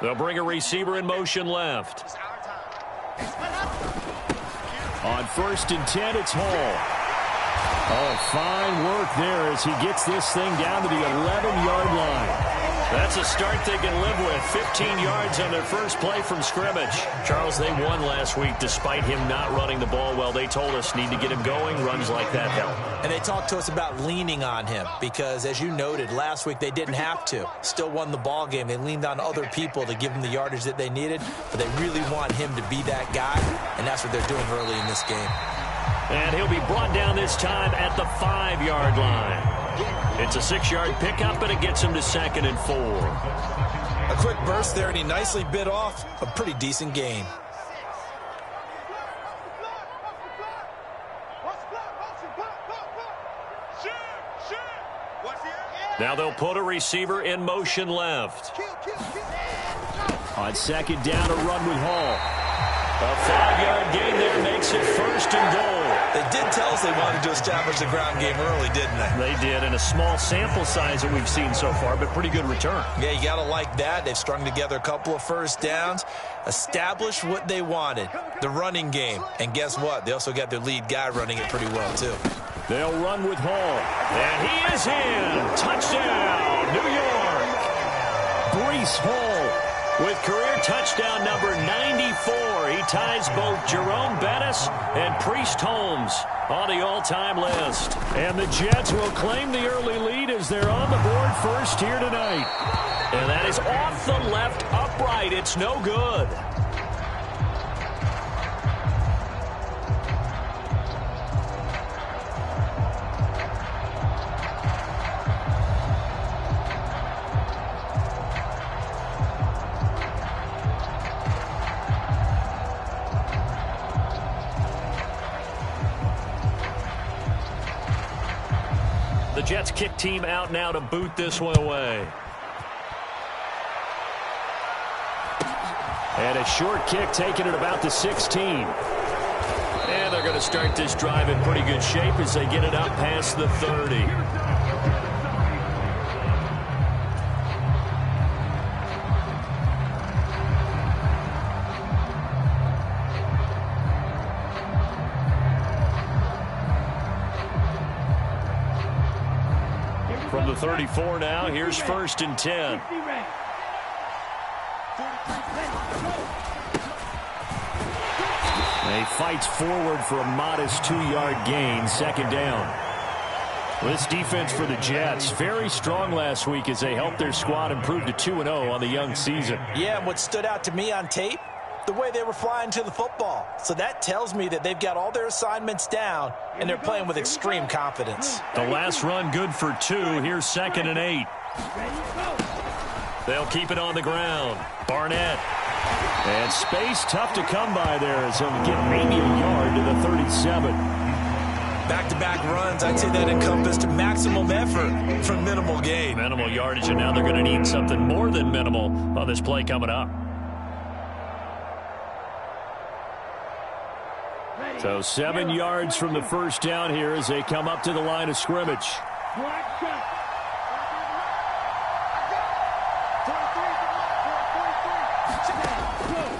They'll bring a receiver in motion left. On 1st and 10, it's Hall. Oh, fine work there as he gets this thing down to the 11-yard line. That's a start they can live with. 15 yards on their first play from scrimmage. Charles, they won last week despite him not running the ball well. They told us need to get him going. Runs like that help. And they talked to us about leaning on him because, as you noted, last week they didn't have to. Still won the ball game. They leaned on other people to give them the yardage that they needed, but they really want him to be that guy, and that's what they're doing early in this game. And he'll be brought down this time at the 5-yard line. It's a 6-yard pickup, and it gets him to 2nd and 4. A quick burst there, and he nicely bit off a pretty decent gain. Now they'll put a receiver in motion left. On 2nd down, a run with Hall. A 5-yard gain there makes it 1st and goal. They did tell us they wanted to establish the ground game early, didn't they? They did, in a small sample size that we've seen so far, but pretty good return. Yeah, you got to like that. They've strung together a couple of first downs, established what they wanted, the running game. And guess what? They also got their lead guy running it pretty well, too. They'll run with Hall. And he is in. Touchdown, New York. Breece Hall with career touchdown number 94. He ties both Jerome Bettis and Priest Holmes on the all-time list. And the Jets will claim the early lead as they're on the board first here tonight. And that is off the left upright. It's no good. The Jets kick team out now to boot this one away. And a short kick taken at about the 16. And they're going to start this drive in pretty good shape as they get it up past the 30. From the 34 now, here's 1st and 10. He fights forward for a modest 2-yard gain, 2nd down. This defense for the Jets, very strong last week as they helped their squad improve to 2-0 on the young season. Yeah, and what stood out to me on tape, the way they were flying to the football. So that tells me that they've got all their assignments down, and they're playing with extreme confidence. The last run good for 2. Here's 2nd and 8. They'll keep it on the ground. Barnett. And space tough to come by there as he'll get maybe a yard to the 37. Back-to-back runs, I'd say that encompassed maximum effort for minimal gain. Minimal yardage, and now they're going to need something more than minimal on this play coming up. So 7 yards from the first down here as they come up to the line of scrimmage.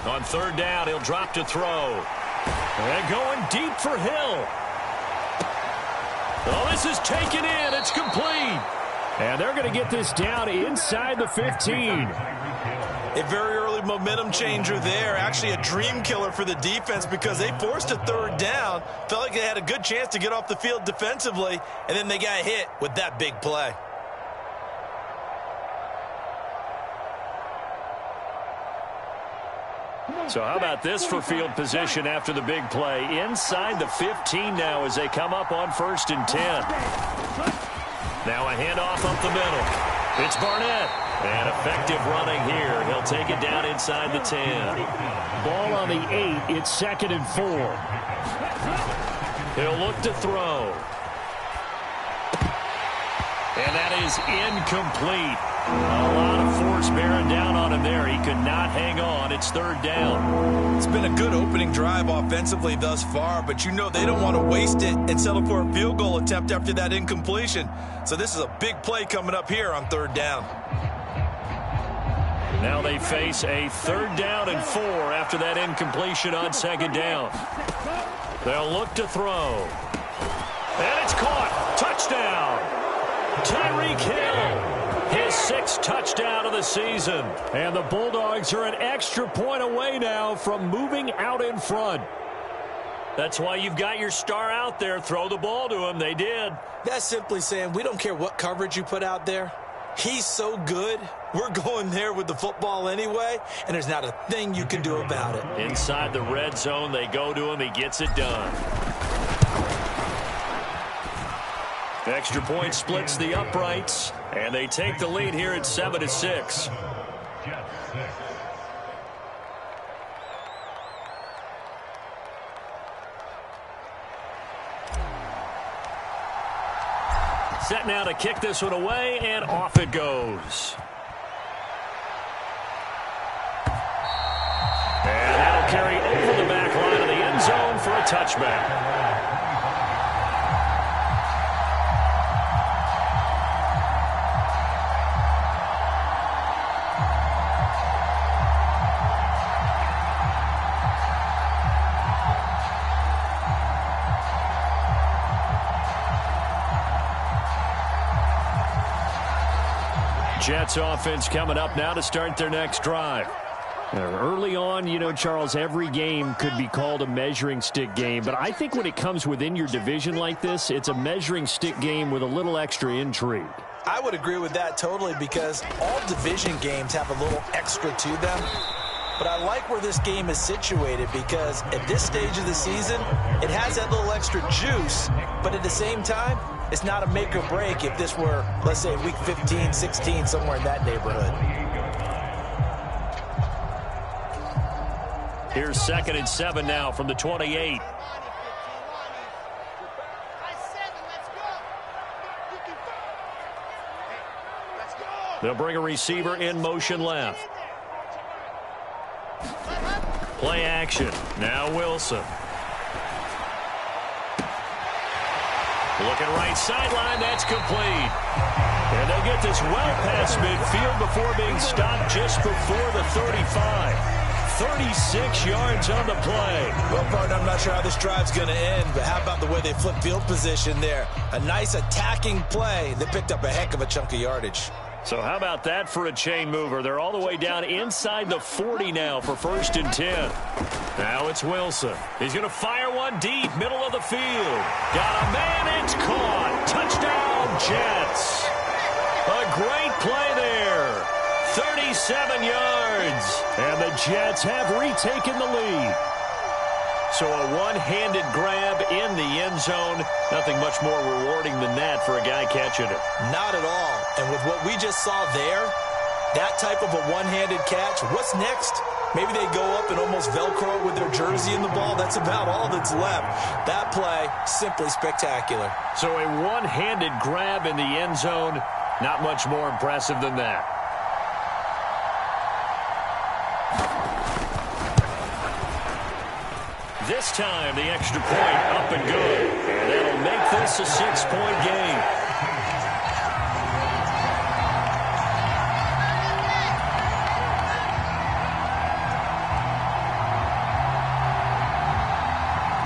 On 3rd down, he'll drop to throw. And going deep for Hill. Oh, this is taken in. It's complete. And they're going to get this down inside the 15. A very early momentum changer there. Actually a dream killer for the defense because they forced a 3rd down. Felt like they had a good chance to get off the field defensively, and then they got hit with that big play. So how about this for field position after the big play? Inside the 15 now as they come up on 1st and 10. Now a handoff up the middle. It's Barnett. And effective running here. He'll take it down inside the 10. Ball on the 8. It's 2nd and 4. He'll look to throw. And that is incomplete. A lot of force bearing down on him there. He could not hang on. It's 3rd down. It's been a good opening drive offensively thus far, but you know they don't want to waste it and settle for a field goal attempt after that incompletion. So this is a big play coming up here on 3rd down. Now they face a 3rd down and 4 after that incompletion on 2nd down. They'll look to throw. And it's caught. Touchdown. Tyreek Hill. His 6th touchdown of the season. And the Bulldogs are an extra point away now from moving out in front. That's why you've got your star out there. Throw the ball to him. They did. That's simply saying we don't care what coverage you put out there. He's so good, we're going there with the football anyway, and there's not a thing you can do about it. Inside the red zone, they go to him. He gets it done. Extra point splits the uprights, and they take the lead here at 7-6. Set now to kick this one away, and off it goes. And that'll carry over the back line of the end zone for a touchback. Jets offense coming up now to start their next drive. Early on, you know, Charles, every game could be called a measuring stick game. But I think when it comes within your division like this, it's a measuring stick game with a little extra intrigue. I would agree with that totally because all division games have a little extra to them. But I like where this game is situated because at this stage of the season, it has that little extra juice. But at the same time, it's not a make or break if this were, let's say, week 15, 16, somewhere in that neighborhood. Here's 2nd and 7 now from the 28. They'll bring a receiver in motion left. Play action. Now Wilson. Looking right sideline, that's complete. And they'll get this well past midfield before being stopped just before the 35. 36 yards on the play. Well, partner, I'm not sure how this drive's going to end, but how about the way they flip field position there? A nice attacking play. They picked up a heck of a chunk of yardage. So how about that for a chain mover? They're all the way down inside the 40 now for 1st and 10. Now it's Wilson. He's going to fire one deep, middle of the field. Got a man, it's caught. Touchdown, Jets. A great play there. 37 yards. And the Jets have retaken the lead. So a one-handed grab in the end zone. Nothing much more rewarding than that for a guy catching it. Not at all. And with what we just saw there, that type of a one-handed catch, what's next? Maybe they go up and almost Velcro with their jersey in the ball. That's about all that's left. That play, simply spectacular. So a one-handed grab in the end zone, not much more impressive than that. This time, the extra point up and good. And that'll make this a 6-point game.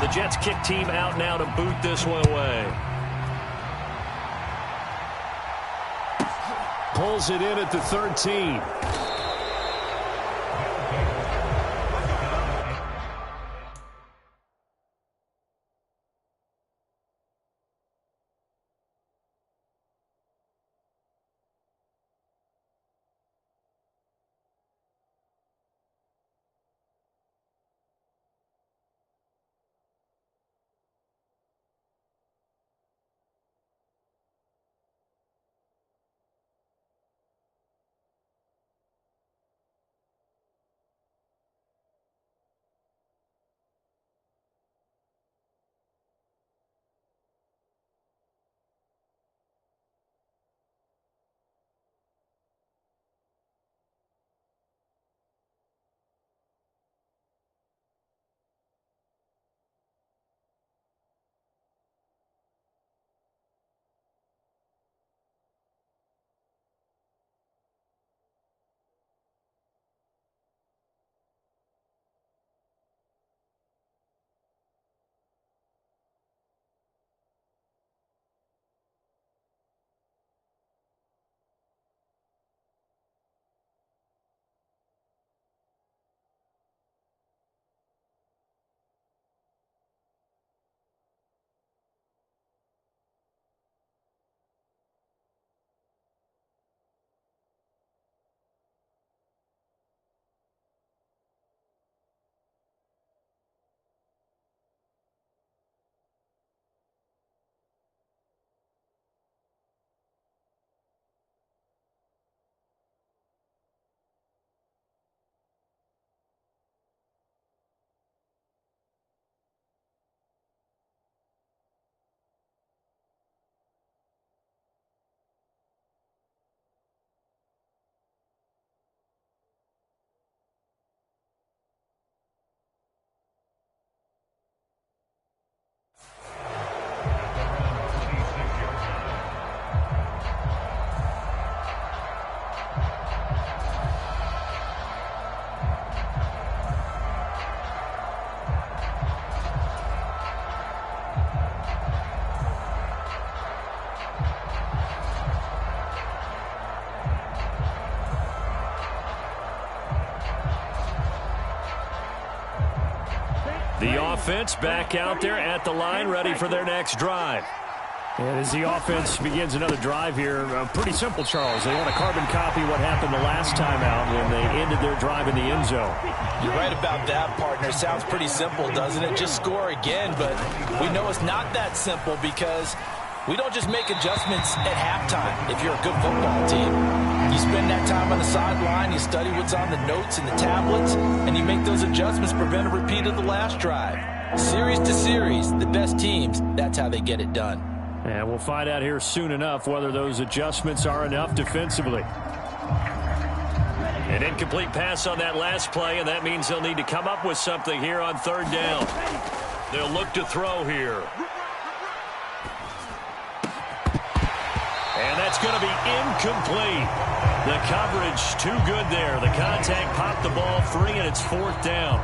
The Jets kick team out now to boot this one away. Pulls it in at the 13. The offense back out there at the line, ready for their next drive. And as the offense begins another drive here, pretty simple, Charles. They want to carbon copy what happened the last time out when they ended their drive in the end zone. You're right about that, partner. Sounds pretty simple, doesn't it? Just score again, but we know it's not that simple because we don't just make adjustments at halftime if you're a good football team. You spend that time on the sideline, you study what's on the notes and the tablets, and you make those adjustments, prevent a repeat of the last drive. Series to series, the best teams, that's how they get it done. And we'll find out here soon enough whether those adjustments are enough defensively. An incomplete pass on that last play, and that means they'll need to come up with something here on third down. They'll look to throw here. And that's going to be incomplete. The coverage too good there. The contact popped the ball free, and it's fourth down.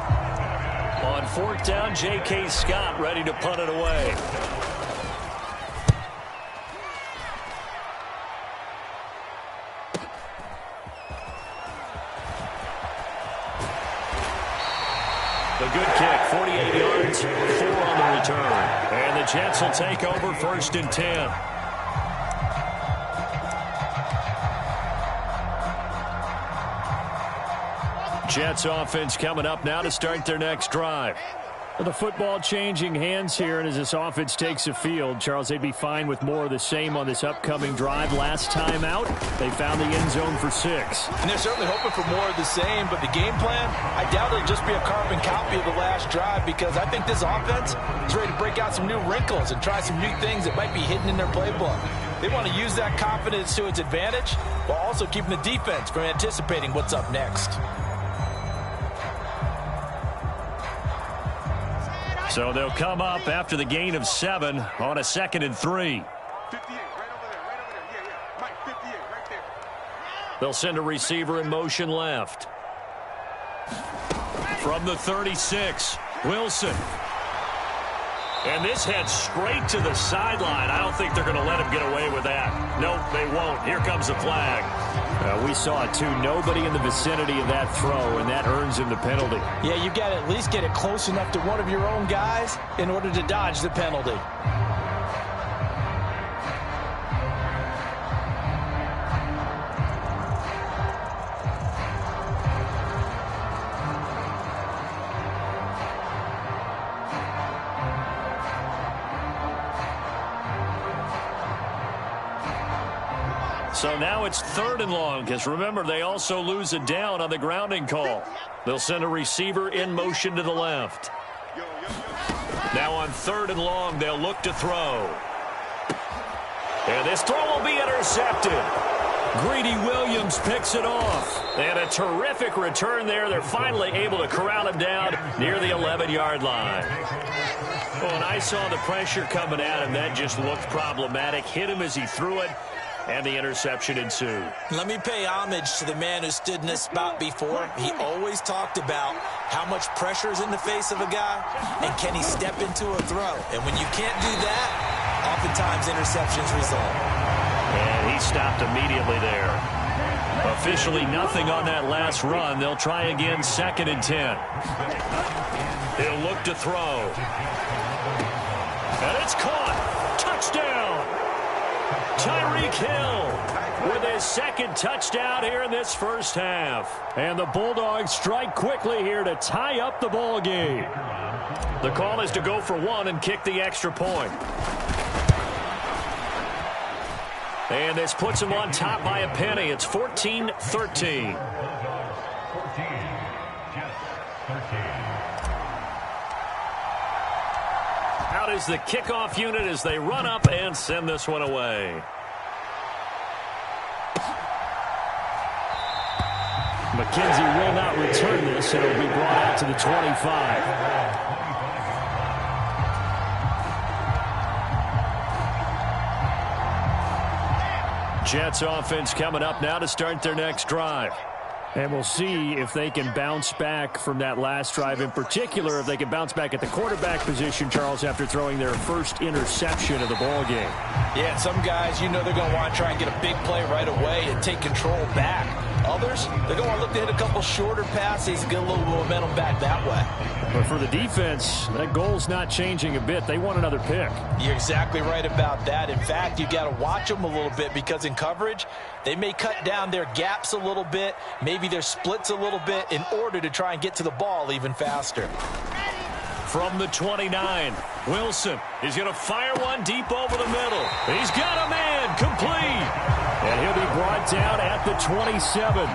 On fourth down, J.K. Scott ready to punt it away. A good kick, 48 yards, 4 on the return. And the Jets will take over first and 10. Jets offense coming up now to start their next drive. Well, the football changing hands here, and as this offense takes the field, Charles, they'd be fine with more of the same on this upcoming drive. Last time out, they found the end zone for 6. And they're certainly hoping for more of the same, but the game plan, I doubt it'll just be a carbon copy of the last drive because I think this offense is ready to break out some new wrinkles and try some new things that might be hidden in their playbook. They want to use that confidence to its advantage while also keeping the defense from anticipating what's up next. So they'll come up after the gain of 7 on a 2nd and 3. They'll send a receiver in motion left. From the 36, Wilson. And this heads straight to the sideline. I don't think they're going to let him get away with that. Nope, they won't. Here comes the flag. We saw it, too. Nobody in the vicinity of that throw, and that earns him the penalty. Yeah, you got to at least get it close enough to one of your own guys in order to dodge the penalty. So now it's 3rd and long, because remember, they also lose a down on the grounding call. They'll send a receiver in motion to the left. Now on 3rd and long, they'll look to throw. And this throw will be intercepted. Greedy Williams picks it off. And a terrific return there. They're finally able to corral him down near the 11-yard line. Oh, and I saw the pressure coming at him. That just looked problematic. Hit him as he threw it. And the interception ensued. Let me pay homage to the man who stood in this spot before. He always talked about how much pressure is in the face of a guy, and can he step into a throw. And when you can't do that, oftentimes interceptions result. And he stopped immediately there. Officially nothing on that last run. They'll try again, 2nd and 10. He'll look to throw. And it's caught. Touchdown. Tyreek Hill with his 2nd touchdown here in this first half. And the Bulldogs strike quickly here to tie up the ball game. The call is to go for 1 and kick the extra point. And this puts them on top by a penny. It's 14-13. Out is the kickoff unit as they run up and send this one away. McKenzie will not return this, and it'll be brought out to the 25. Jets offense coming up now to start their next drive. And we'll see if they can bounce back from that last drive. In particular, if they can bounce back at the quarterback position, Charles, after throwing their first interception of the ball game. Yeah, some guys, you know they're going to want to try and get a big play right away and take control back. Others, they're going to look to hit a couple shorter passes and get a little momentum back that way. But for the defense, that goal's not changing a bit. They want another pick. You're exactly right about that. In fact, you got to watch them a little bit because in coverage, they may cut down their gaps a little bit, maybe their splits a little bit in order to try and get to the ball even faster. From the 29, Wilson is going to fire one deep over the middle. He's got a man, complete. And he'll be brought down at the 27.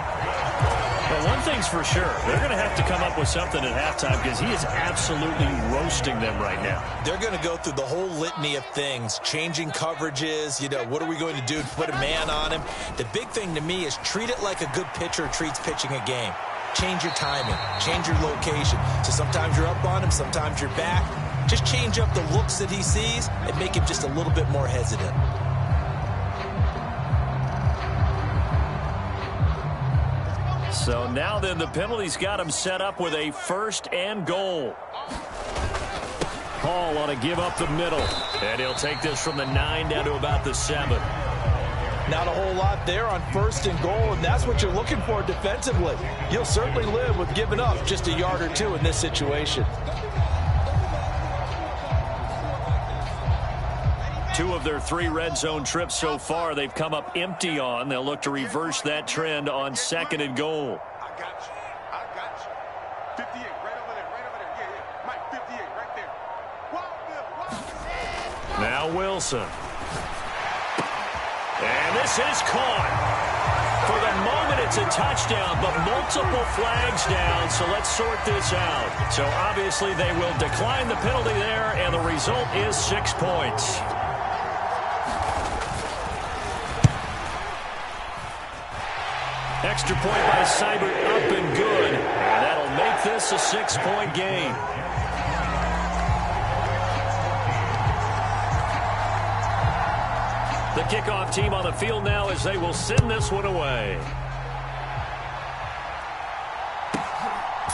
But one thing's for sure, they're going to have to come up with something at halftime because he is absolutely roasting them right now. They're going to go through the whole litany of things, changing coverages, what are we going to do to put a man on him? The big thing to me is treat it like a good pitcher treats pitching a game. Change your timing, change your location. So sometimes you're up on him, sometimes you're back. Just change up the looks that he sees and make him just a little bit more hesitant. So now then, the penalty's got him set up with a 1st and goal. Hall on a give up the middle. And he'll take this from the 9 down to about the 7. Not a whole lot there on 1st and goal, and that's what you're looking for defensively. You'll certainly live with giving up just a yard or two in this situation. 2 of their 3 red zone trips so far, they've come up empty on. They'll look to reverse that trend on 2nd and goal. I got you. 58, right over there. Yeah. Mike, 58, right there. Now Wilson. And this is caught. For the moment, it's a touchdown, but multiple flags down, so let's sort this out. So obviously they will decline the penalty there, and the result is 6 points. Extra point by Seibert, up and good. And that'll make this a 6-point game. The kickoff team on the field now as they will send this one away.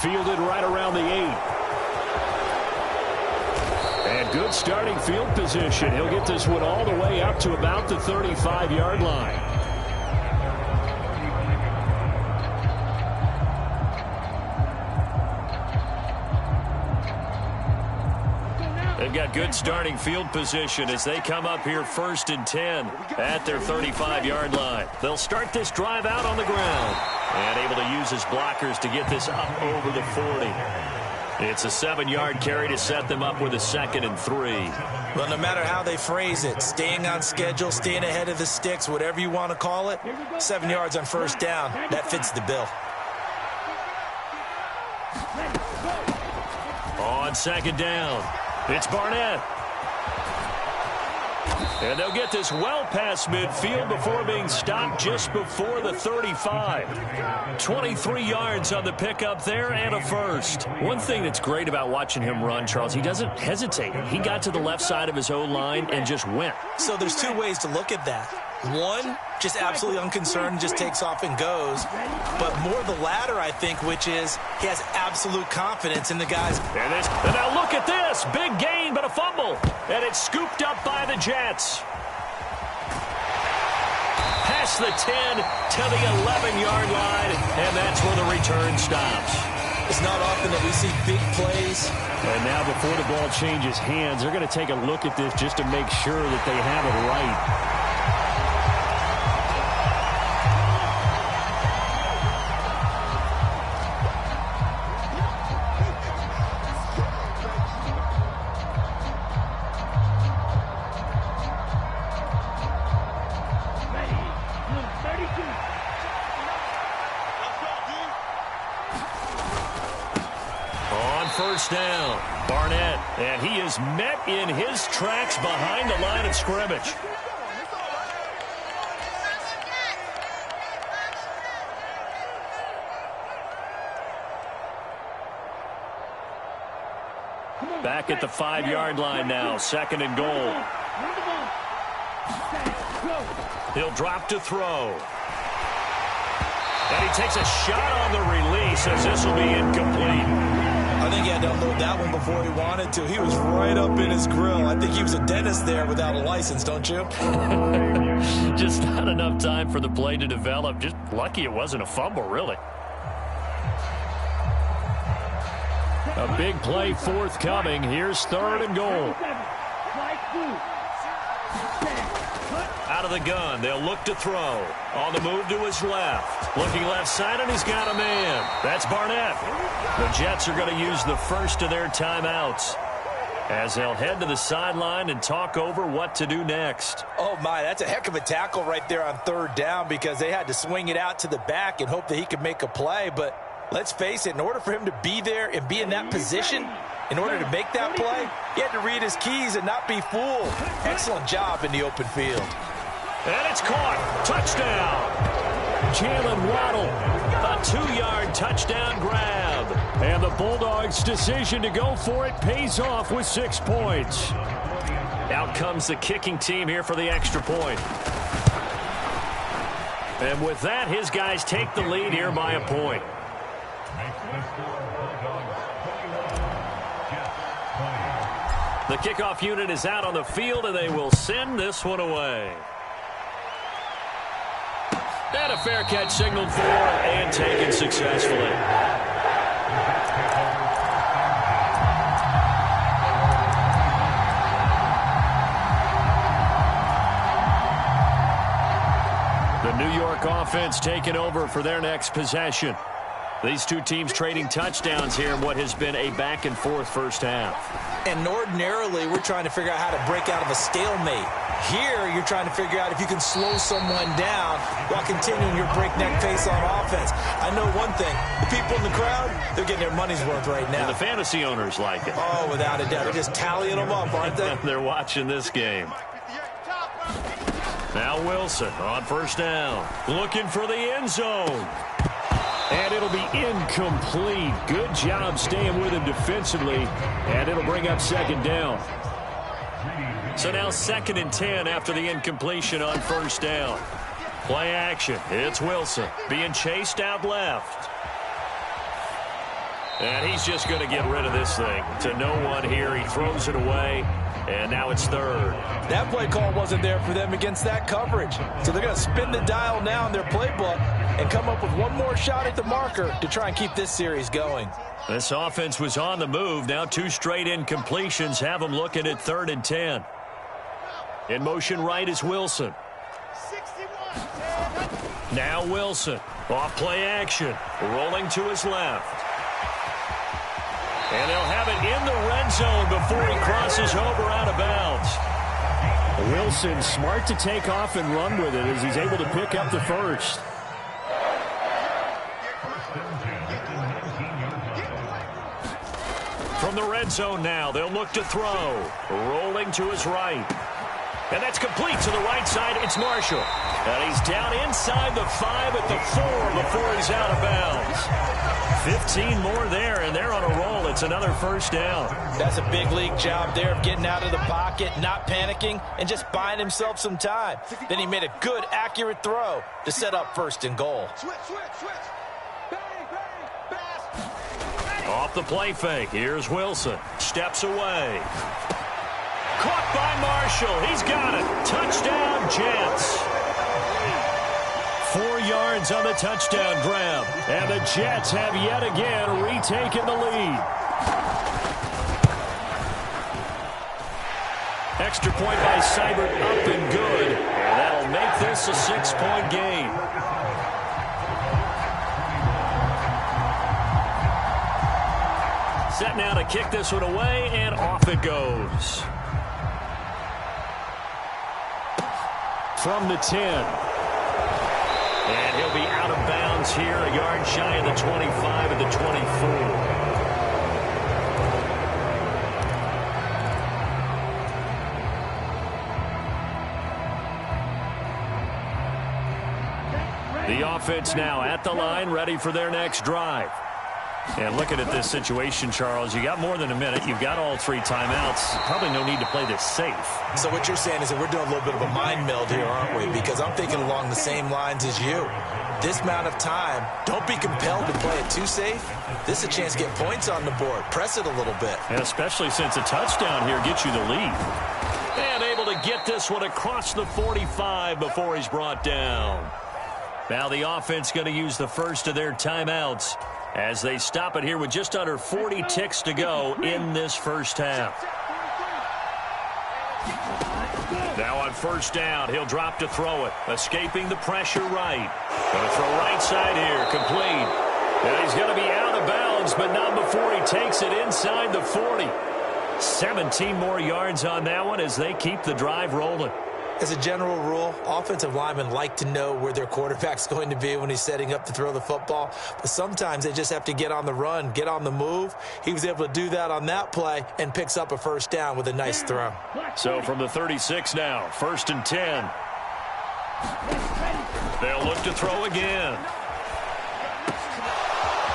Fielded right around the 8. And good starting field position. He'll get this one all the way up to about the 35-yard line. They've got good starting field position as they come up here 1st and 10 at their 35-yard line. They'll start this drive out on the ground and able to use his blockers to get this up over the 40. It's a 7-yard carry to set them up with a 2nd and 3. Well, no matter how they phrase it, staying on schedule, staying ahead of the sticks, whatever you want to call it, 7 yards on 1st down, that fits the bill. On 2nd down, it's Barnett. And they'll get this well past midfield before being stopped just before the 35. 23 yards on the pickup there and a 1st. One thing that's great about watching him run, Charles, he doesn't hesitate. He got to the left side of his own line and just went. So there's 2 ways to look at that. One, just absolutely unconcerned, just takes off and goes. But more the latter, I think, which is he has absolute confidence in the guys. And now look at this. Big gain, but a fumble. And it's scooped up by the Jets. Past the 10 to the 11-yard line, and that's where the return stops. It's not often that we see big plays. And now before the ball changes hands, they're going to take a look at this just to make sure that they have it right. First down, Barnett, and he is met in his tracks behind the line of scrimmage. Back at the 5-yard line now, 2nd and goal. He'll drop to throw. And he takes a shot on the release as this will be incomplete. I think he had to unload that one before he wanted to. He was right up in his grill. I think he was a dentist there without a license, don't you? Just not enough time for the play to develop. Just lucky it wasn't a fumble, really. A big play forthcoming. Here's 3rd and goal. Out of the gun, they'll look to throw. On the move to his left. Looking left side, and he's got a man. That's Barnett. The Jets are going to use the first of their timeouts as they'll head to the sideline and talk over what to do next. Oh, my, that's a heck of a tackle right there on 3rd down because they had to swing it out to the back and hope that he could make a play. But let's face it, in order for him to be there and be in that position, in order to make that play, he had to read his keys and not be fooled. Excellent job in the open field. And it's caught. Touchdown. Jalen Waddle. A 2-yard touchdown grab. And the Bulldogs' decision to go for it pays off with 6 points. Out comes the kicking team here for the extra point. And with that, his guys take the lead here by a point. The kickoff unit is out on the field, and they will send this one away. And a fair catch signaled for and taken successfully. The New York offense taking over for their next possession. These two teams trading touchdowns here in what has been a back-and-forth first half. And ordinarily, we're trying to figure out how to break out of a stalemate. Here, you're trying to figure out if you can slow someone down while continuing your breakneck pace on offense. I know one thing. The people in the crowd, they're getting their money's worth right now. And the fantasy owners like it. Oh, without a doubt. They're just tallying them up, aren't they? They're watching this game. Now Wilson on 1st down. Looking for the end zone. And it'll be incomplete. Good job staying with him defensively. And it'll bring up 2nd down. So now 2nd and 10 after the incompletion on 1st down. Play action. It's Wilson being chased out left. And he's just going to get rid of this thing. To no one here. He throws it away. And now it's 3rd. That play call wasn't there for them against that coverage. So they're going to spin the dial now in their playbook and come up with one more shot at the marker to try and keep this series going. This offense was on the move. Now 2 straight incompletions have them looking at 3rd and 10. In motion right is Wilson. Now Wilson. Off play action. Rolling to his left. And they'll have it in the red zone before he crosses over out of bounds. Wilson smart to take off and run with it as he's able to pick up the first. From the red zone now, they'll look to throw. Rolling to his right. And that's complete to the right side. It's Marshall. And he's down inside the 5 at the 4 before he's out of bounds. 15 more there, and they're on a roll. It's another 1st down. That's a big league job there of getting out of the pocket, not panicking, and just buying himself some time. Then he made a good, accurate throw to set up 1st and goal. Off the play fake. Here's Wilson. Steps away. Caught by Marshall. He's got it. Touchdown, Jets. 4 yards on the touchdown grab. And the Jets have yet again retaken the lead. Extra point by Seibert up and good. And that'll make this a 6-point game. Set now to kick this one away, and off it goes. From the 10. And he'll be out of bounds here, a yard shy of the 25 at the 24. The offense now at the line, ready for their next drive. And looking at this situation, Charles, you got more than a minute. You've got all 3 timeouts. Probably no need to play this safe. So what you're saying is that we're doing a little bit of a mind meld here, aren't we? Because I'm thinking along the same lines as you. This amount of time, don't be compelled to play it too safe. This is a chance to get points on the board. Press it a little bit. And especially since a touchdown here gets you the lead. And able to get this one across the 45 before he's brought down. Now the offense going to use the first of their timeouts as they stop it here with just under 40 ticks to go in this first half. Now on first down, he'll drop to throw it. Escaping the pressure right. Going to throw right side here, complete. And he's going to be out of bounds, but not before he takes it inside the 40. 17 more yards on that one as they keep the drive rolling. As a general rule, offensive linemen like to know where their quarterback's going to be when he's setting up to throw the football. But sometimes they just have to get on the run, get on the move. He was able to do that on that play and picks up a first down with a nice throw. So from the 36 now, 1st and 10. They'll look to throw again.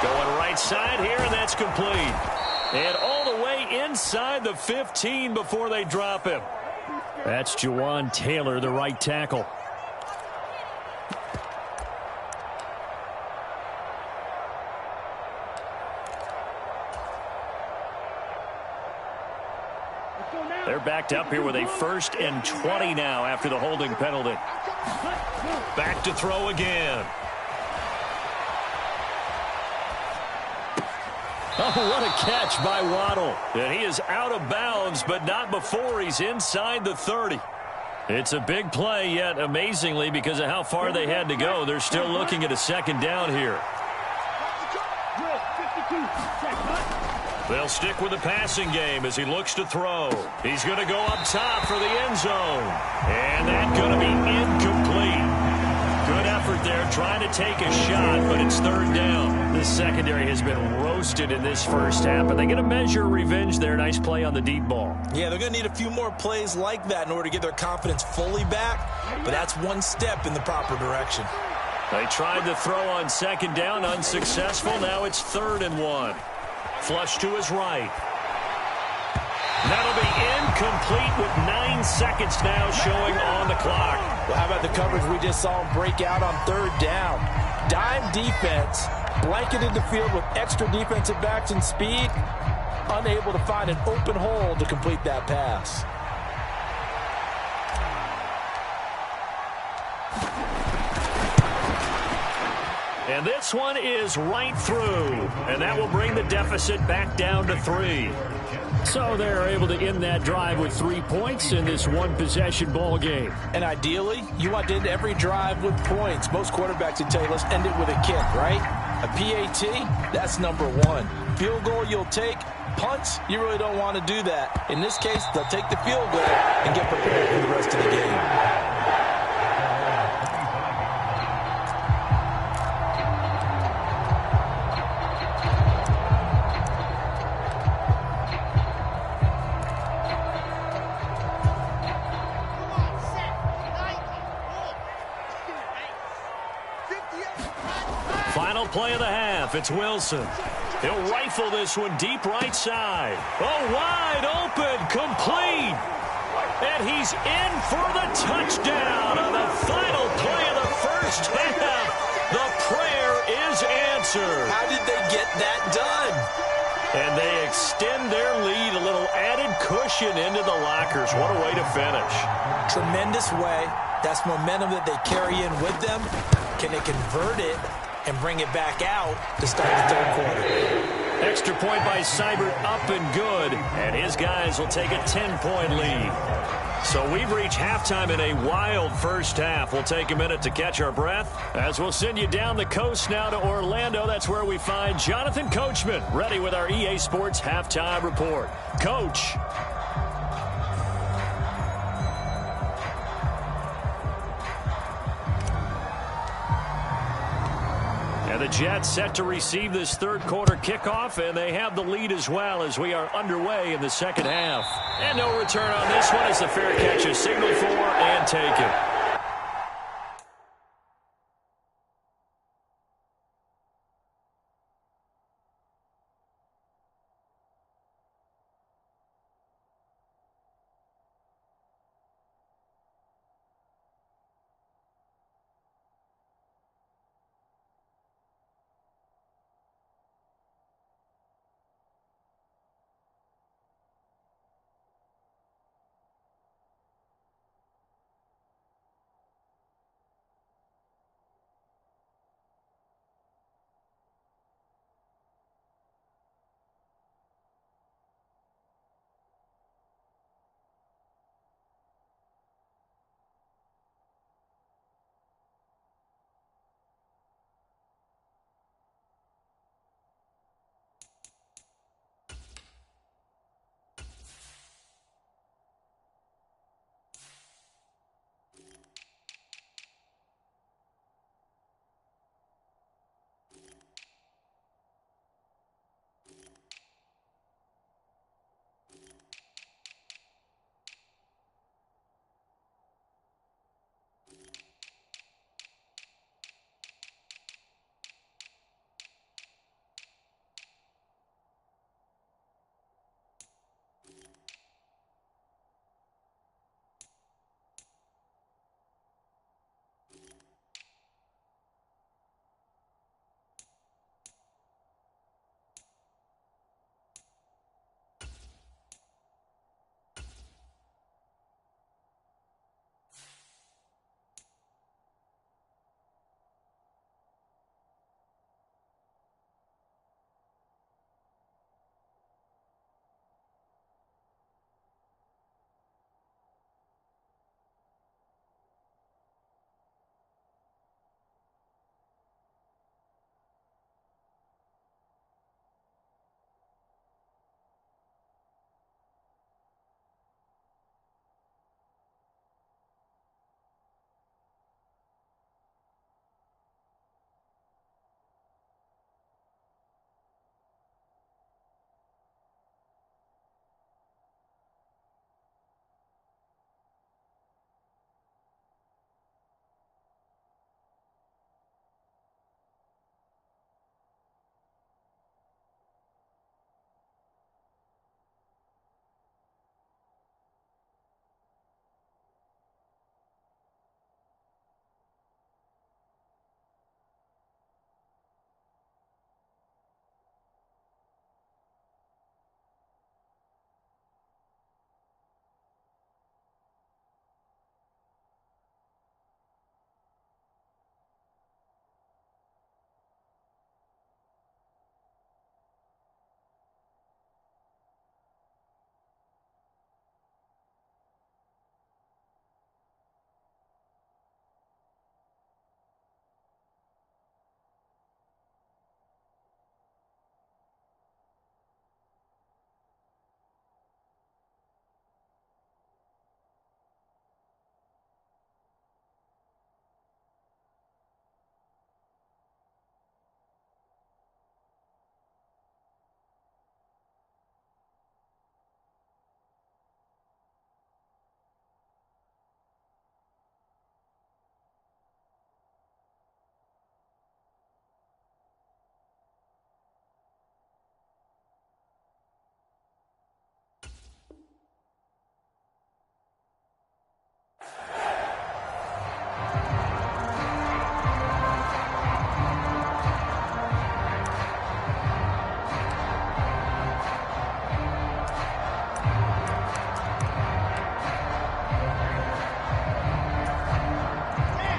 Going right side here, and that's complete. And all the way inside the 15 before they drop him. That's Jawan Taylor, the right tackle. They're backed up here with a 1st and 20 now after the holding penalty. Back to throw again. Oh, what a catch by Waddle. And he is out of bounds, but not before he's inside the 30. It's a big play, yet amazingly, because of how far they had to go, they're still looking at a 2nd down here. They'll stick with the passing game as he looks to throw. He's going to go up top for the end zone. And that's going to be incomplete. Good effort there, trying to take a shot, but it's 3rd down. The secondary has been roasted in this first half, and they get a measure of revenge there. Nice play on the deep ball. Yeah, they're going to need a few more plays like that in order to get their confidence fully back, but that's one step in the proper direction. They tried to throw on 2nd down, unsuccessful. Now it's 3rd and 1. Flush to his right. That'll be incomplete with 9 seconds now showing on the clock. Well, how about the coverage we just saw him break out on 3rd down? Dime defense, blanketed the field with extra defensive backs and speed, unable to find an open hole to complete that pass. And this one is right through, and that will bring the deficit back down to 3. So they're able to end that drive with 3 points in this one-possession ball game. And ideally, you want to end every drive with points. Most quarterbacks would tell you, let's end it with a kick, right? A PAT, that's number 1. Field goal you'll take. Punts, you really don't want to do that. In this case, they'll take the field goal and get prepared for the rest of the game. Play of the half. It's Wilson. He'll rifle this one deep right side. Oh, wide open, complete. And he's in for the touchdown on the final play of the first half. The prayer is answered. How did they get that done? And they extend their lead, a little added cushion into the lockers. What a way to finish. Tremendous way. That's momentum that they carry in with them. Can they convert it and bring it back out to start the 3rd quarter? Extra point by Seibert, up and good. And his guys will take a 10-point lead. So we've reached halftime in a wild first half. We'll take a minute to catch our breath as we'll send you down the coast now to Orlando. That's where we find Jonathan Coachman, ready with our EA Sports Halftime Report. Coach. And the Jets set to receive this 3rd quarter kickoff, and they have the lead as well as we are underway in the 2nd half. And no return on this one as the fair catch is signaled for and taken.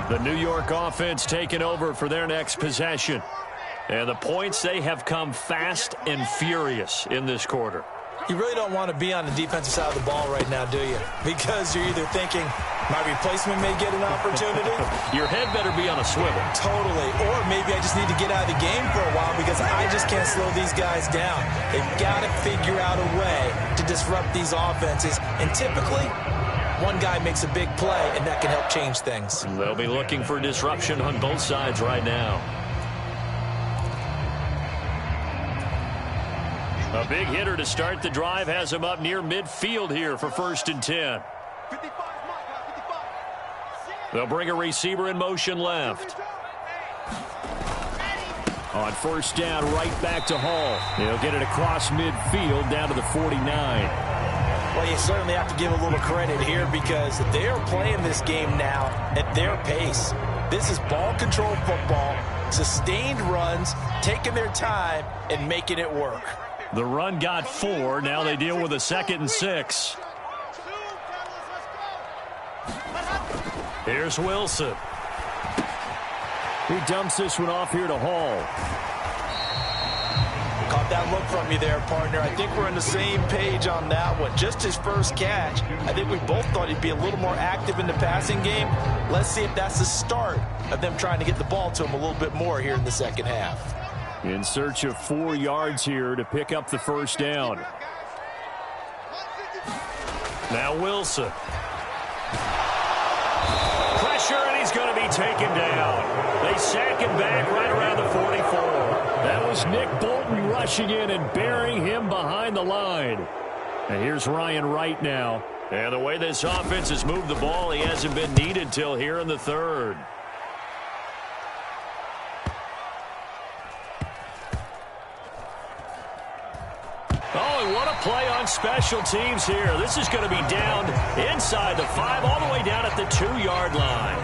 The New York offense taking over for their next possession. And the points, they have come fast and furious in this quarter. You really don't want to be on the defensive side of the ball right now, do you? Because you're either thinking, my replacement may get an opportunity. Your head better be on a swivel. Totally. Or maybe I just need to get out of the game for a while because I just can't slow these guys down. They've got to figure out a way to disrupt these offenses. And typically, one guy makes a big play, and that can help change things. They'll be looking for disruption on both sides right now. A big hitter to start the drive has him up near midfield here for 1st and 10. They'll bring a receiver in motion left. On 1st down, right back to Hall. He'll get it across midfield down to the 49. Well, you certainly have to give a little credit here because they are playing this game now at their pace. This is ball control football, sustained runs, taking their time and making it work. The run got 4. Now they deal with a 2nd and 6. Here's Wilson. He dumps this one off here to Hall. Caught that look from you there, partner. I think we're on the same page on that one. Just his first catch. I think we both thought he'd be a little more active in the passing game. Let's see if that's the start of them trying to get the ball to him a little bit more here in the second half. In search of 4 yards here to pick up the 1st down. Now Wilson. Pressure, and he's going to be taken down. They sack him back right around the 44. That was Nick Bolton rushing in and burying him behind the line. And here's Ryan Wright now. And the way this offense has moved the ball, he hasn't been needed till here in the 3rd. Oh, and what a play on special teams here. This is going to be down inside the 5, all the way down at the 2-yard line.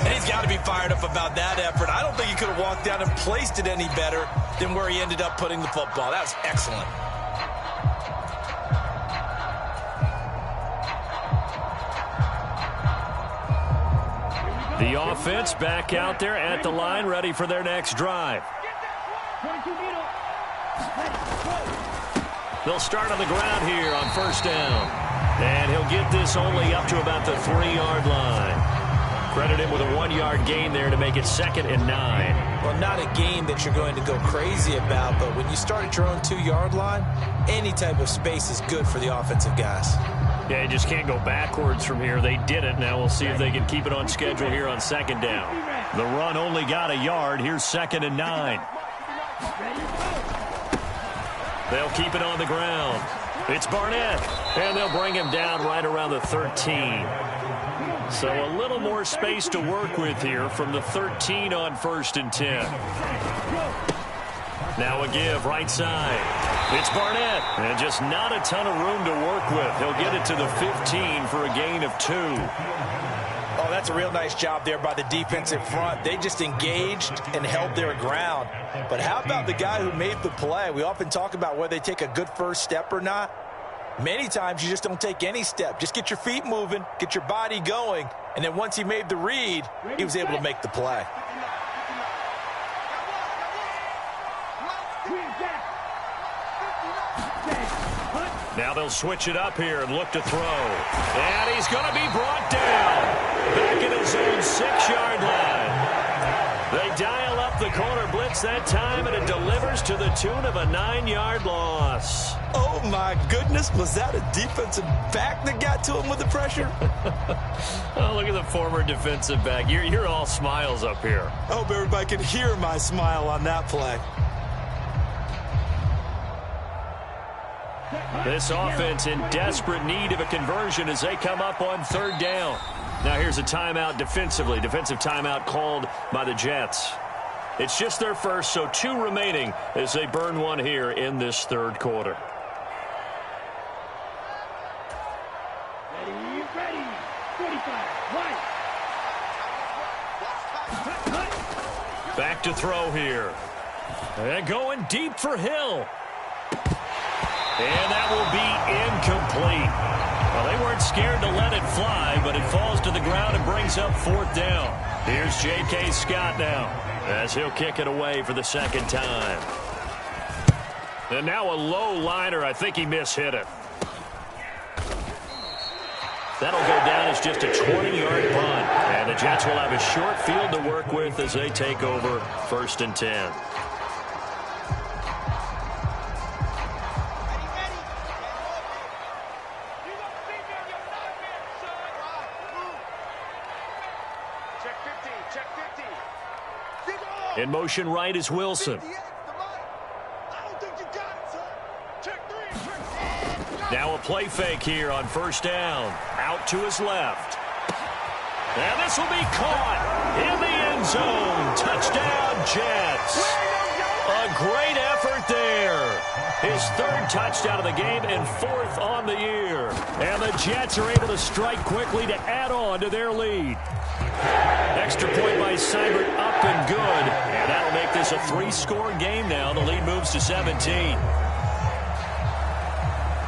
And he's got to be fired up about that effort. I don't think he could have walked down and placed it any better than where he ended up putting the football. That was excellent. The offense back out there at the line, ready for their next drive. They'll start on the ground here on 1st down. And he'll get this only up to about the 3-yard line. Credit him with a 1-yard gain there to make it 2nd and 9. Well, not a gain that you're going to go crazy about, but when you start at your own 2-yard line, any type of space is good for the offensive guys. Yeah, you just can't go backwards from here. They did it. Now we'll see if they can keep it on schedule here on 2nd down. The run only got a yard. Here's 2nd and 9. They'll keep it on the ground. It's Barnett, and they'll bring him down right around the 13. So a little more space to work with here from the 13 on 1st and 10. Now a give right side. It's Barnett, and just not a ton of room to work with. He'll get it to the 15 for a gain of 2. Oh, that's a real nice job there by the defensive front. They just engaged and held their ground. But how about the guy who made the play? We often talk about whether they take a good first step or not. Many times you just don't take any step. Just get your feet moving, get your body going, and then once he made the read, he was able to make the play. Now they'll switch it up here and look to throw. And he's going to be brought down back at his own 6-yard line. They dial up the corner blitz that time, and it delivers to the tune of a 9-yard loss. Oh, my goodness. Was that a defensive back that got to him with the pressure? Oh, look at the former defensive back. You're all smiles up here. I hope everybody can hear my smile on that play. This offense in desperate need of a conversion as they come up on 3rd down. Now here's a timeout defensively. Defensive timeout called by the Jets. It's just their first, so 2 remaining as they burn one here in this 3rd quarter. Ready. 45. Back to throw here. And going deep for Hill. And that will be incomplete. Well, they weren't scared to let it fly, but it falls to the ground and brings up 4th down. Here's J.K. Scott now, as he'll kick it away for the second time. And now a low liner. I think he mishit it. That'll go down as just a 20-yard punt. And the Jets will have a short field to work with as they take over 1st and 10. In motion right is Wilson. Now a play fake here on 1st down. Out to his left. And this will be caught in the end zone. Touchdown, Jets. A great effort there. His 3rd touchdown of the game and 4th on the year. And the Jets are able to strike quickly to add on to their lead. Extra point by Seibert, up and good. And that'll make this a 3-score game now. The lead moves to 17.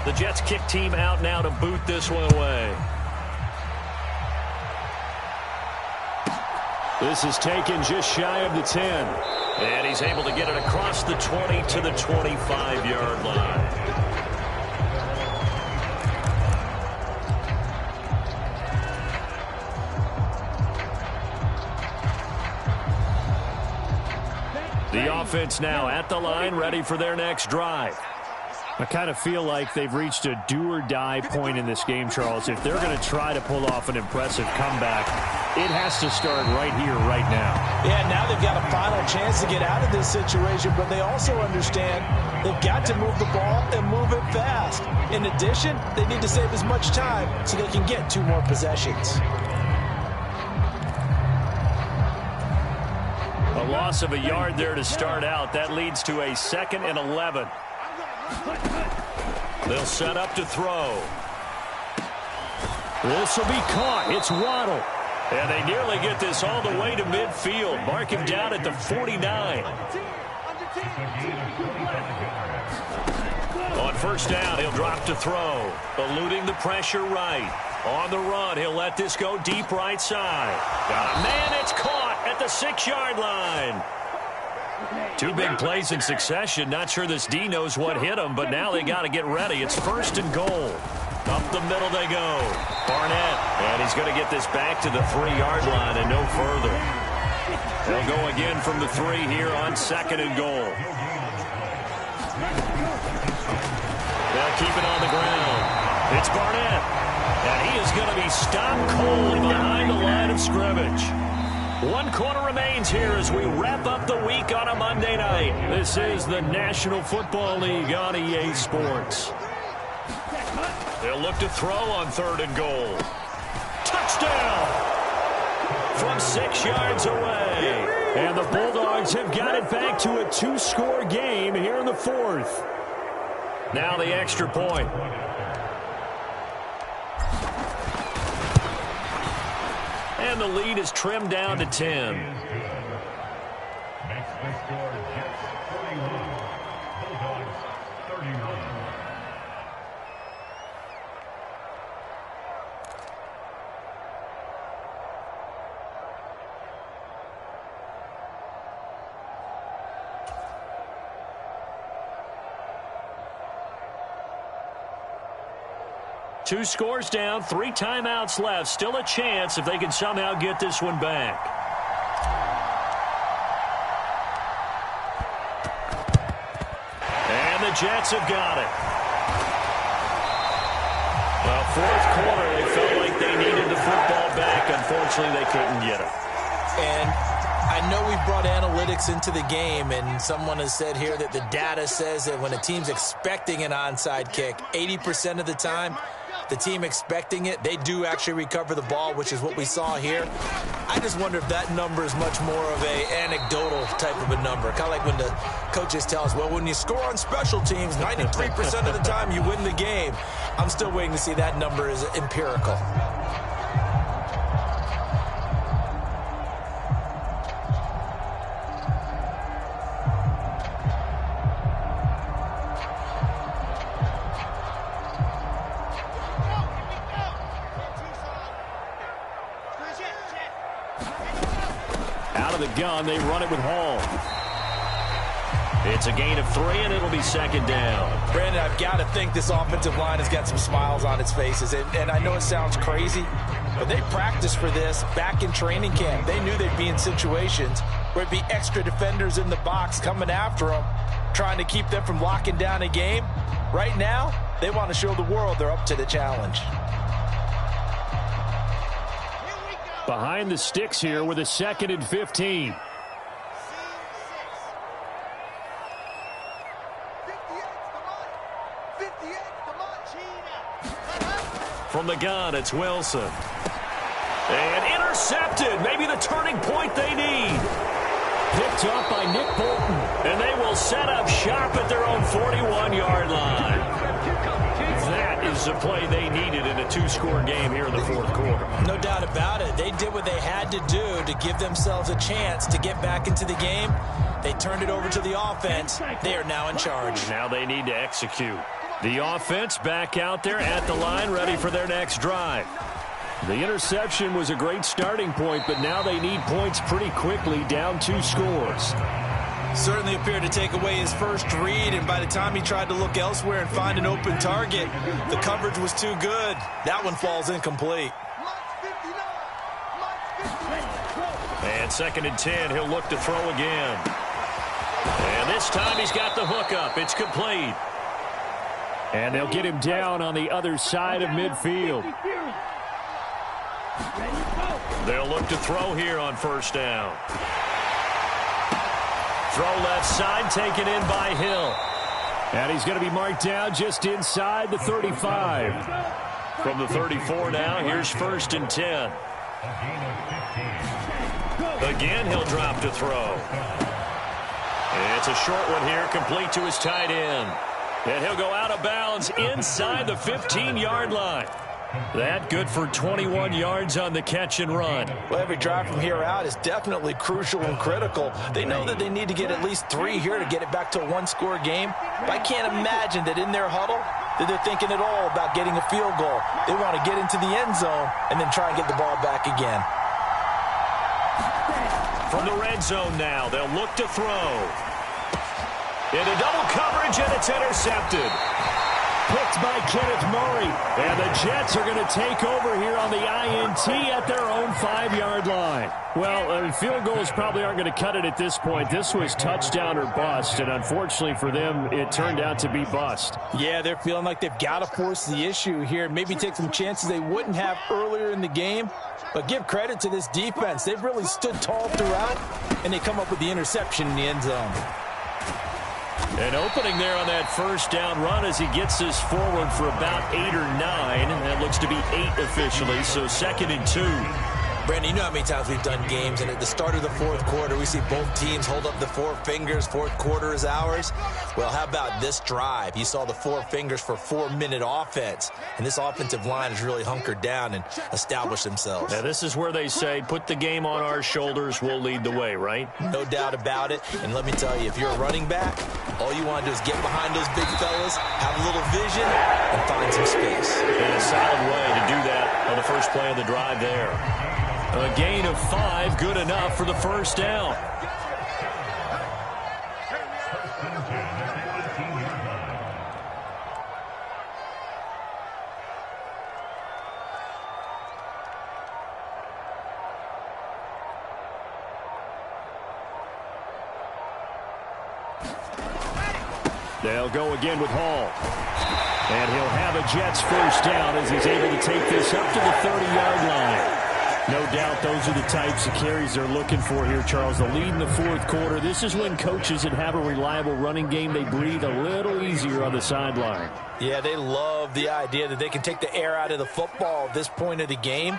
The Jets kick team out now to boot this one away. This is taken just shy of the 10. And he's able to get it across the 20 to the 25-yard line. The offense now at the line, ready for their next drive. I kind of feel like they've reached a do-or-die point in this game, Charles. If they're going to try to pull off an impressive comeback, it has to start right here, right now. Yeah, now they've got a final chance to get out of this situation, but they also understand they've got to move the ball and move it fast. In addition, they need to save as much time so they can get 2 more possessions. A loss of a yard there to start out. That leads to a 2nd and 11. They'll set up to throw. This will be caught. It's Waddle. And they nearly get this all the way to midfield. Mark him down at the 49. On 1st down, he'll drop to throw. Eluding the pressure right. On the run, he'll let this go deep right side. Got a man, it's caught at the 6-yard line. 2 big plays in succession. Not sure this D knows what hit him, but now they got to get ready. It's 1st and goal. Up the middle they go. Barnett, and he's going to get this back to the 3-yard line and no further. They'll go again from the 3 here on 2nd and goal. They'll keep it on the ground. It's Barnett, and he is going to be stopped cold behind the line of scrimmage. 1 quarter remains here as we wrap up the week on a Monday night. This is the National Football League on EA Sports. They'll look to throw on 3rd and goal. Touchdown! From 6 yards away. And the Bulldogs have got it back to a 2-score game here in the 4th. Now the extra point. And the lead is trimmed down to 10. Makes the score Jets 41, Bulldogs 31. Two scores down, 3 timeouts left. Still a chance if they can somehow get this one back. And the Jets have got it. Well, 4th quarter, they felt like they needed the football back. Unfortunately, they couldn't get it. And I know we've brought analytics into the game, and someone has said here that the data says that when a team's expecting an onside kick, 80% of the time, the team expecting it, they do actually recover the ball, which is what we saw here. I just wonder if that number is much more of a anecdotal type of a number. Kind of like when the coaches tell us, well, when you score on special teams, 93% of the time you win the game. I'm still waiting to see that number is empirical. Out of the gun, they run it with Hall. It's a gain of 3, and it'll be second down. Brandon, I've got to think this offensive line has got some smiles on its faces. And I know it sounds crazy, but they practiced for this back in training camp. They knew they'd be in situations where it'd be extra defenders in the box coming after them, trying to keep them from locking down a game. Right now, they want to show the world they're up to the challenge. Behind the sticks here with a 2nd and 15. From the gun, it's Wilson. And intercepted. Maybe the turning point they need. Picked up by Nick Bolton. And they will set up shop at their own 41-yard line. That is the play they needed in a 2-score game here in the 4th quarter. No doubt about it. They did what they had to do to give themselves a chance to get back into the game. They turned it over to the offense. They are now in charge. Now they need to execute. The offense back out there at the line, ready for their next drive. The interception was a great starting point, but now they need points pretty quickly, down 2 scores. Certainly appeared to take away his first read, and by the time he tried to look elsewhere and find an open target, the coverage was too good. That one falls incomplete. And 2nd and 10, he'll look to throw again. And this time he's got the hook up. It's complete. And they'll get him down on the other side of midfield. They'll look to throw here on 1st down. Throw left side, taken in by Hill. And he's going to be marked down just inside the 35. From the 34 now, here's 1st and 10. Again, he'll drop to throw. And it's a short one here, complete to his tight end. And he'll go out of bounds inside the 15-yard line. That good for 21 yards on the catch and run. Well, every drive from here out is definitely crucial and critical. They know that they need to get at least 3 here to get it back to a 1-score game. But I can't imagine that in their huddle that they're thinking at all about getting a field goal. They want to get into the end zone and then try and get the ball back again. From the red zone now, they'll look to throw. Into double coverage, and it's intercepted. Picked by Kenneth Murray. And the Jets are going to take over here on the INT at their own 5-yard line. Well, field goals probably aren't going to cut it at this point. This was touchdown or bust, and unfortunately for them, it turned out to be bust. Yeah, they're feeling like they've got to force the issue here. Maybe take some chances they wouldn't have earlier in the game. But give credit to this defense. They've really stood tall throughout, and they come up with the interception in the end zone. An opening there on that 1st down run as he gets this forward for about 8 or 9. That looks to be 8 officially, so 2nd and 2. Brandon, you know how many times we've done games, and at the start of the 4th quarter, we see both teams hold up the 4 fingers. 4th quarter is ours. Well, how about this drive? You saw the 4 fingers for 4-minute offense, and this offensive line has really hunkered down and established themselves. Now, this is where they say, put the game on our shoulders, we'll lead the way, right? No doubt about it. And let me tell you, if you're a running back, all you want to do is get behind those big fellas, have a little vision, and find some space. And a solid way to do that on the first play of the drive there. A gain of 5, good enough for the 1st down. They'll go again with Hall. And he'll have a Jets 1st down as he's able to take this up to the 30-yard line. No doubt those are the types of carries they're looking for here, Charles. The lead in the 4th quarter. This is when coaches that have a reliable running game, they breathe a little easier on the sideline. Yeah, they love the idea that they can take the air out of the football at this point of the game.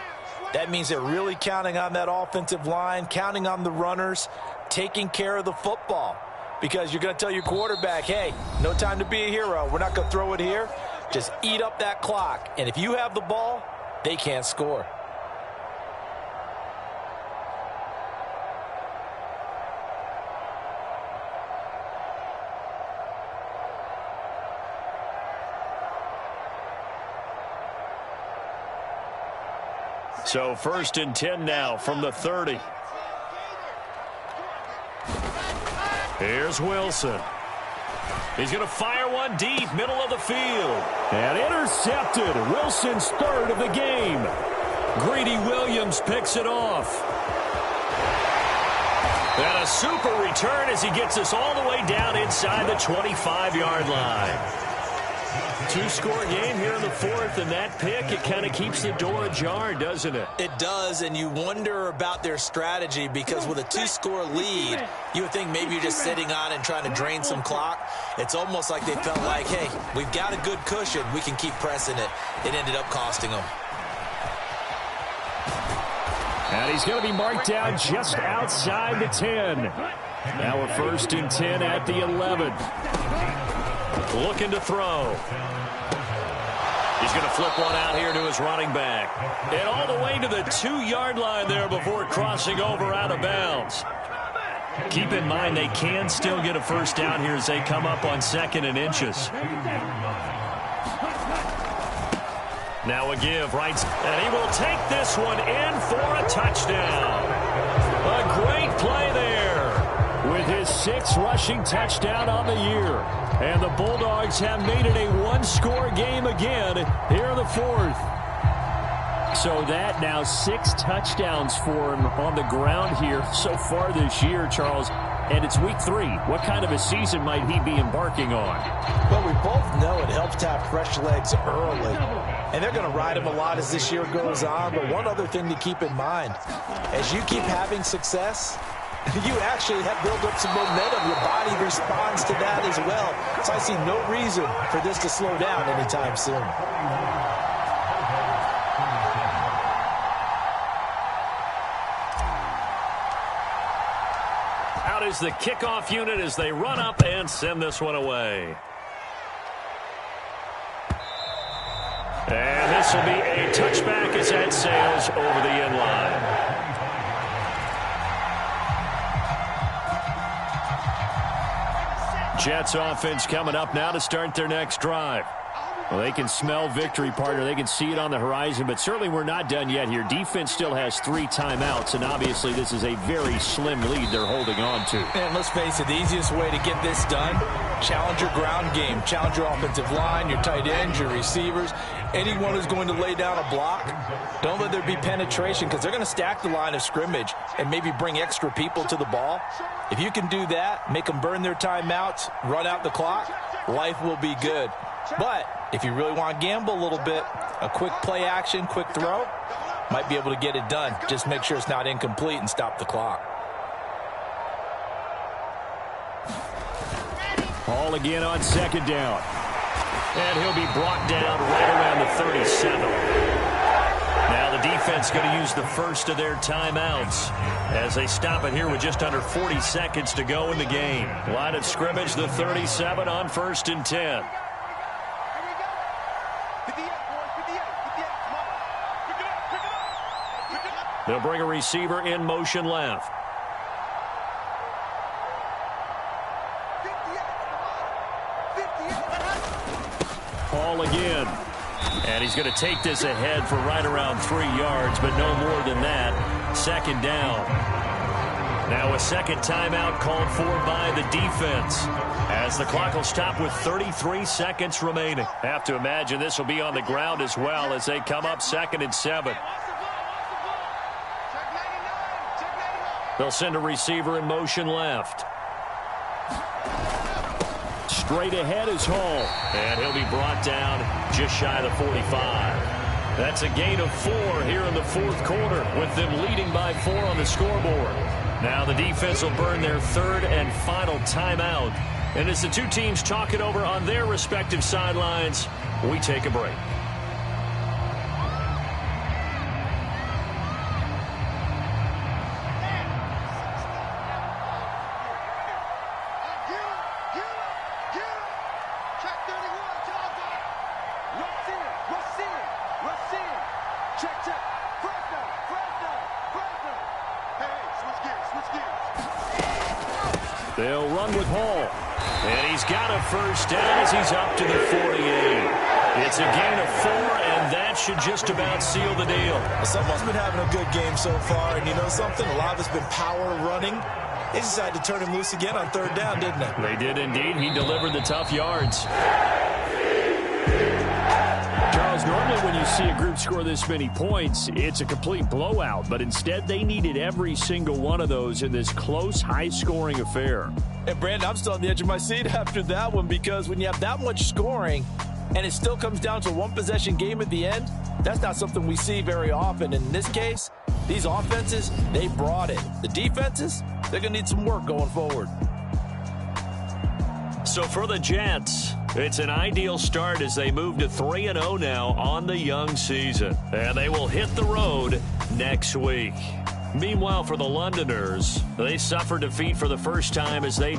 That means they're really counting on that offensive line, counting on the runners, taking care of the football. Because you're going to tell your quarterback, hey, no time to be a hero. We're not going to throw it here. Just eat up that clock. And if you have the ball, they can't score. So 1st and 10 now from the 30. Here's Wilson. He's going to fire one deep, middle of the field. And intercepted. Wilson's 3rd of the game. Greedy Williams picks it off. And a super return as he gets us all the way down inside the 25-yard line. 2-score game here in the 4th, and that pick, it kind of keeps the door ajar, doesn't it? It does, and you wonder about their strategy because with a 2-score lead, you would think maybe you're just sitting on and trying to drain some clock. It's almost like they felt like, hey, we've got a good cushion. We can keep pressing it. It ended up costing them. And he's going to be marked down just outside the 10. Now a 1st and 10 at the 11. Looking to throw. He's going to flip one out here to his running back. And all the way to the 2-yard line there before crossing over out of bounds. Keep in mind they can still get a 1st down here as they come up on 2nd and inches. Now a give, right, and he will take this one in for a touchdown. A great play there with his 6th rushing touchdown on the year. And the Bulldogs have made it a 1-score game again here in the 4th. So that now 6 touchdowns for him on the ground here so far this year, Charles. And it's week 3. What kind of a season might he be embarking on? Well, we both know it helps to have fresh legs early. And they're going to ride him a lot as this year goes on. But one other thing to keep in mind, as you keep having success, you actually have built up some momentum. Your body responds to that as well. So I see no reason for this to slow down anytime soon. Out is the kickoff unit as they run up and send this one away. And this will be a touchback as that sails over the end line. Jets offense coming up now to start their next drive. Well, they can smell victory, partner. They can see it on the horizon, but certainly we're not done yet here. Defense still has 3 timeouts, and obviously this is a very slim lead they're holding on to. And let's face it, the easiest way to get this done, challenge your ground game. Challenge your offensive line, your tight ends, your receivers. Anyone who's going to lay down a block, don't let there be penetration because they're going to stack the line of scrimmage and maybe bring extra people to the ball. If you can do that, make them burn their timeouts, run out the clock, life will be good. But if you really want to gamble a little bit, a quick play action, quick throw, might be able to get it done. Just make sure it's not incomplete and stop the clock. Ball again on 2nd down. And he'll be brought down right around the 37. Now the defense going to use the first of their timeouts as they stop it here with just under 40 seconds to go in the game. Line of scrimmage, the 37 on 1st and 10. They'll bring a receiver in motion left. Ball again. And he's going to take this ahead for right around 3 yards, but no more than that. 2nd down. Now a 2nd timeout called for by the defense as the clock will stop with 33 seconds remaining. Have to imagine this will be on the ground as well as they come up 2nd and 7. They'll send a receiver in motion left. Straight ahead is Hall. And he'll be brought down just shy of the 45. That's a gain of 4 here in the 4th quarter with them leading by 4 on the scoreboard. Now the defense will burn their 3rd and final timeout. And as the two teams talk it over on their respective sidelines, we take a break. They'll run with Hall. And he's got a 1st down as he's up to the 48. It's a gain of 4, and that should just about seal the deal. Someone's been having a good game so far, and you know something? A lot of it's been power running. They decided to turn him loose again on 3rd down, didn't they? They did indeed. He delivered the tough yards. Charles, normally when you see a group score this many points, it's a complete blowout. But instead, they needed every single one of those in this close, high-scoring affair. And, Brandon, I'm still on the edge of my seat after that one because when you have that much scoring and it still comes down to a one-possession game at the end, that's not something we see very often. In this case, these offenses, they brought it. The defenses, they're going to need some work going forward. So for the Jets, it's an ideal start as they move to 3-0 now on the young season. And they will hit the road next week. Meanwhile, for the Londoners, they suffered defeat for the first time as they